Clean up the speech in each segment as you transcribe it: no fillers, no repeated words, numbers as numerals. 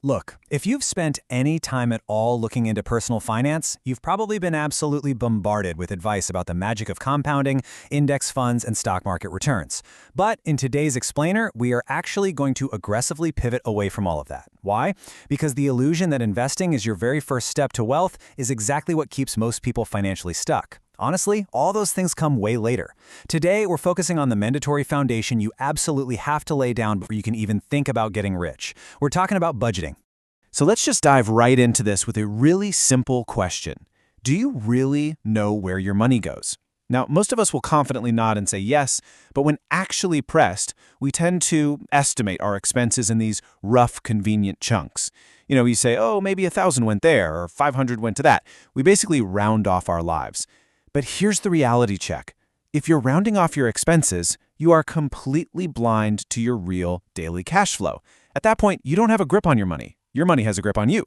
Look, if you've spent any time at all looking into personal finance, you've probably been absolutely bombarded with advice about the magic of compounding, index funds, and stock market returns. But in today's explainer, we are actually going to aggressively pivot away from all of that. Why? Because the illusion that investing is your very first step to wealth is exactly what keeps most people financially stuck. Honestly, all those things come way later. Today, we're focusing on the mandatory foundation you absolutely have to lay down before you can even think about getting rich. We're talking about budgeting. So let's just dive right into this with a really simple question. Do you really know where your money goes? Now, most of us will confidently nod and say yes, but when actually pressed, we tend to estimate our expenses in these rough, convenient chunks. You say, oh, maybe 1,000 went there, or 500 went to that. We basically round off our lives. But here's the reality check. If you're rounding off your expenses, you are completely blind to your real daily cash flow. At that point, you don't have a grip on your money. Your money has a grip on you.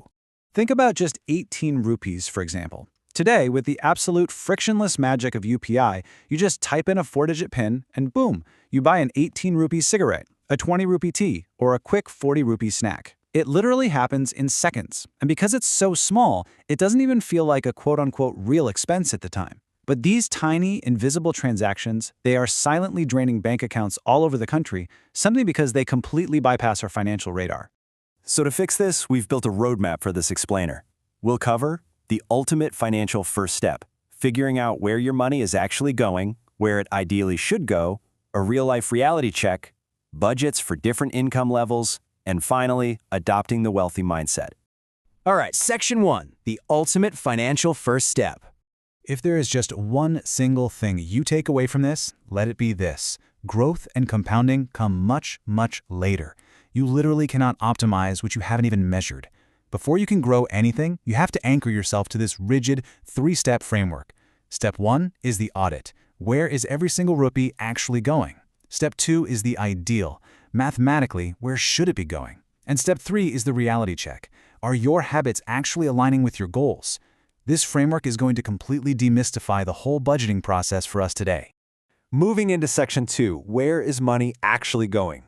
Think about just 18 rupees, for example. Today, with the absolute frictionless magic of UPI, you just type in a 4-digit PIN and boom, you buy an 18 rupee cigarette, a 20 rupee tea, or a quick 40 rupee snack. It literally happens in seconds. And because it's so small, it doesn't even feel like a quote-unquote real expense at the time. But these tiny, invisible transactions, they are silently draining bank accounts all over the country, simply because they completely bypass our financial radar. So to fix this, we've built a roadmap for this explainer. We'll cover the ultimate financial first step, figuring out where your money is actually going, where it ideally should go, a real-life reality check, budgets for different income levels, and finally, adopting the wealthy mindset. All right, Section 1, the ultimate financial first step. If there is just one single thing you take away from this, let it be this. Growth and compounding come much, much later. You literally cannot optimize what you haven't even measured. Before you can grow anything, you have to anchor yourself to this rigid 3-step framework. Step 1 is the audit. Where is every single rupee actually going? Step 2 is the ideal. Mathematically, where should it be going? And step 3 is the reality check. Are your habits actually aligning with your goals? This framework is going to completely demystify the whole budgeting process for us today. Moving into Section 2, where is money actually going?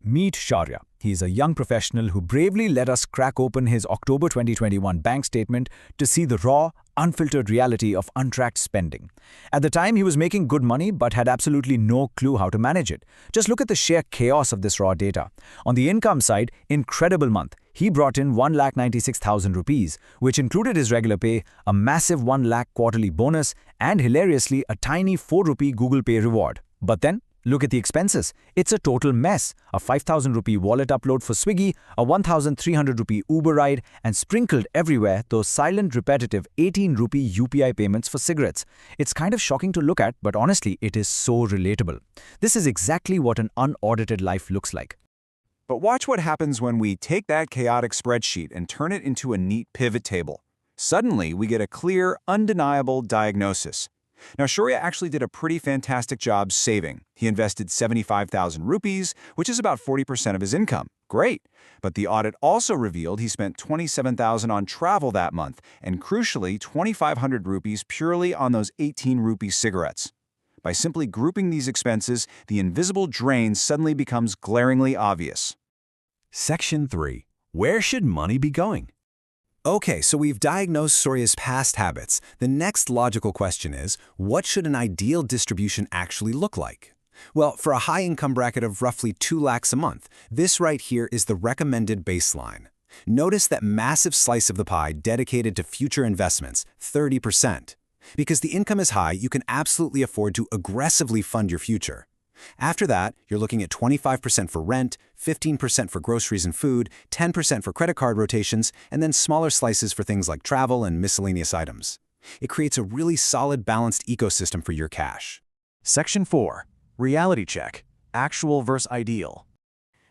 Meet Shaurya. He's a young professional who bravely let us crack open his October 2021 bank statement to see the raw, unfiltered reality of untracked spending. At the time, he was making good money but had absolutely no clue how to manage it. Just look at the sheer chaos of this raw data. On the income side, incredible month. He brought in 1,96,000 rupees, which included his regular pay, a massive 1 lakh quarterly bonus, and hilariously, a tiny 4 rupee Google Pay reward. But then, look at the expenses. It's a total mess. A 5,000 rupee wallet upload for Swiggy, a 1,300 rupee Uber ride, and sprinkled everywhere those silent, repetitive 18 rupee UPI payments for cigarettes. It's kind of shocking to look at, but honestly, it is so relatable. This is exactly what an unaudited life looks like. But watch what happens when we take that chaotic spreadsheet and turn it into a neat pivot table. Suddenly, we get a clear, undeniable diagnosis. Now, Shaurya actually did a pretty fantastic job saving. He invested 75,000 rupees, which is about 40% of his income. Great. But the audit also revealed he spent 27,000 on travel that month, and crucially, 2,500 rupees purely on those 18 rupee cigarettes. By simply grouping these expenses, the invisible drain suddenly becomes glaringly obvious. Section 3, where should money be going? Okay, so we've diagnosed Shaurya's past habits. The next logical question is, what should an ideal distribution actually look like? Well, for a high-income bracket of roughly 2 lakhs a month, this right here is the recommended baseline. Notice that massive slice of the pie dedicated to future investments, 30%. Because the income is high, you can absolutely afford to aggressively fund your future. After that, you're looking at 25% for rent, 15% for groceries and food, 10% for credit card rotations, and then smaller slices for things like travel and miscellaneous items. It creates a really solid, balanced ecosystem for your cash. Section 4, reality check, actual versus ideal.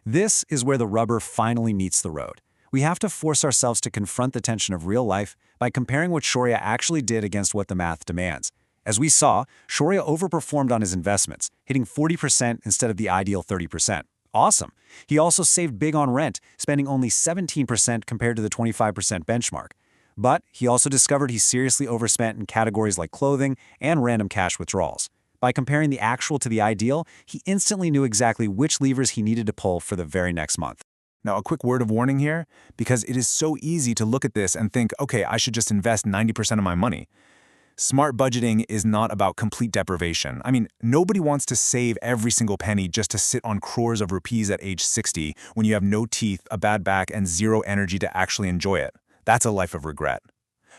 This is where the rubber finally meets the road. We have to force ourselves to confront the tension of real life by comparing what Shaurya actually did against what the math demands. As we saw, Shaurya overperformed on his investments, hitting 40% instead of the ideal 30%. Awesome. He also saved big on rent, spending only 17% compared to the 25% benchmark. But he also discovered he seriously overspent in categories like clothing and random cash withdrawals. By comparing the actual to the ideal, he instantly knew exactly which levers he needed to pull for the very next month. Now, a quick word of warning here, because it is so easy to look at this and think, okay, I should just invest 90% of my money. Smart budgeting is not about complete deprivation. I mean, nobody wants to save every single penny just to sit on crores of rupees at age 60 when you have no teeth, a bad back, and zero energy to actually enjoy it. That's a life of regret.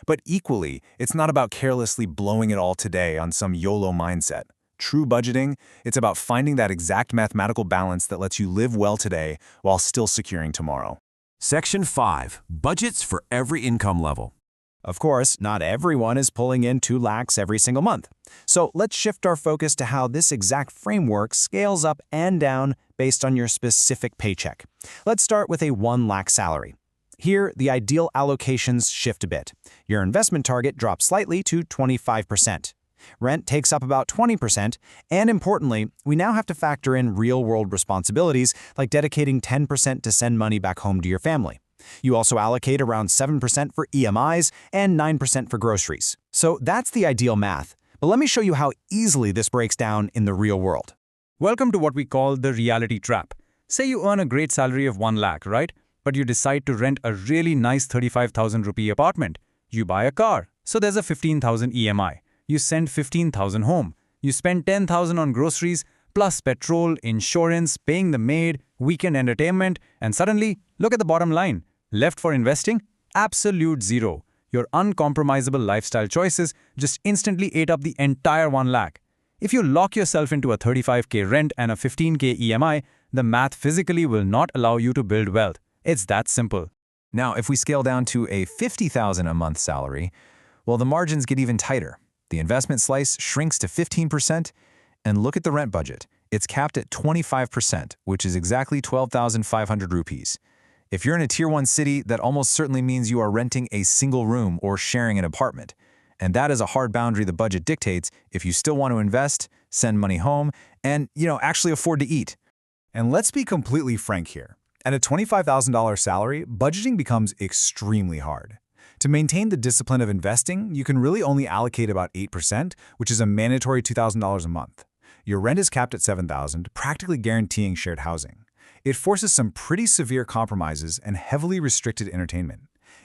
But equally, it's not about carelessly blowing it all today on some YOLO mindset. True budgeting, it's about finding that exact mathematical balance that lets you live well today while still securing tomorrow. Section 5. Budgets for every income level. Of course, not everyone is pulling in 2 lakhs every single month. So let's shift our focus to how this exact framework scales up and down based on your specific paycheck. Let's start with a 1 lakh salary. Here, the ideal allocations shift a bit. Your investment target drops slightly to 25%. Rent takes up about 20%, and importantly, we now have to factor in real-world responsibilities like dedicating 10% to send money back home to your family. You also allocate around 7% for EMIs and 9% for groceries. So that's the ideal math. But let me show you how easily this breaks down in the real world. Welcome to what we call the reality trap. Say you earn a great salary of 1 lakh, right? But you decide to rent a really nice 35,000 rupee apartment. You buy a car, so there's a 15,000 EMI. You send 15,000 home. You spend 10,000 on groceries, plus petrol, insurance, paying the maid, weekend entertainment, and suddenly, look at the bottom line. Left for investing? Absolute zero. Your uncompromisable lifestyle choices just instantly ate up the entire 1 lakh. If you lock yourself into a 35K rent and a 15K EMI, the math physically will not allow you to build wealth. It's that simple. Now, if we scale down to a 50,000 a month salary, well, the margins get even tighter. The investment slice shrinks to 15%, and look at the rent budget. It's capped at 25%, which is exactly 12,500 rupees. If you're in a Tier 1 city, that almost certainly means you are renting a single room or sharing an apartment. And that is a hard boundary the budget dictates if you still want to invest, send money home, and, actually afford to eat. And let's be completely frank here. At a $25,000 salary, budgeting becomes extremely hard. To maintain the discipline of investing, you can really only allocate about 8%, which is a mandatory $2,000 a month. Your rent is capped at $7,000, practically guaranteeing shared housing. It forces some pretty severe compromises and heavily restricted entertainment.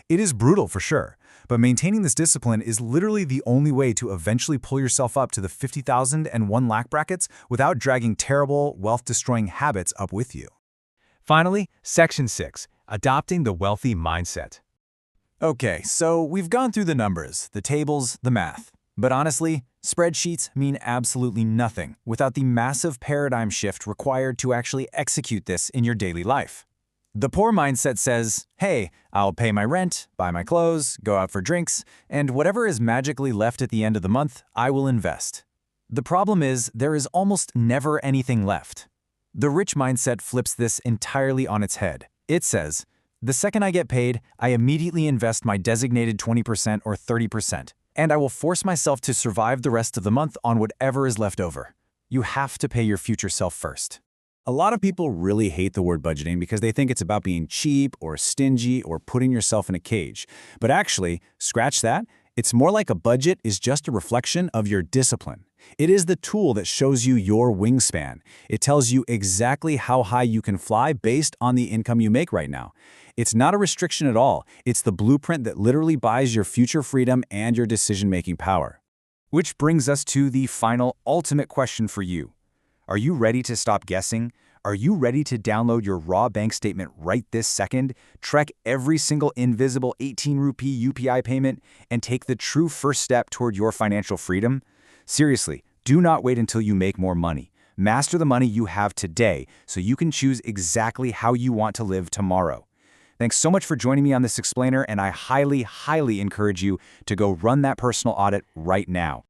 It is brutal for sure, but maintaining this discipline is literally the only way to eventually pull yourself up to the 50,000 and 1 lakh brackets without dragging terrible, wealth-destroying habits up with you. Finally, Section 6. Adopting the wealthy mindset. Okay, so we've gone through the numbers, the tables, the math. But honestly, spreadsheets mean absolutely nothing without the massive paradigm shift required to actually execute this in your daily life. The poor mindset says, hey, I'll pay my rent, buy my clothes, go out for drinks, and whatever is magically left at the end of the month, I will invest. The problem is there is almost never anything left. The rich mindset flips this entirely on its head. It says, the second I get paid, I immediately invest my designated 20% or 30%, and I will force myself to survive the rest of the month on whatever is left over. You have to pay your future self first. A lot of people really hate the word budgeting because they think it's about being cheap or stingy or putting yourself in a cage. But actually, scratch that. It's more like a budget is just a reflection of your discipline. It is the tool that shows you your wingspan. It tells you exactly how high you can fly based on the income you make right now. It's not a restriction at all. It's the blueprint that literally buys your future freedom and your decision-making power. Which brings us to the final, ultimate question for you. Are you ready to stop guessing? Are you ready to download your raw bank statement right this second, track every single invisible 18 rupee UPI payment, and take the true first step toward your financial freedom? Seriously, do not wait until you make more money. Master the money you have today so you can choose exactly how you want to live tomorrow. Thanks so much for joining me on this explainer, and I highly, highly encourage you to go run that personal audit right now.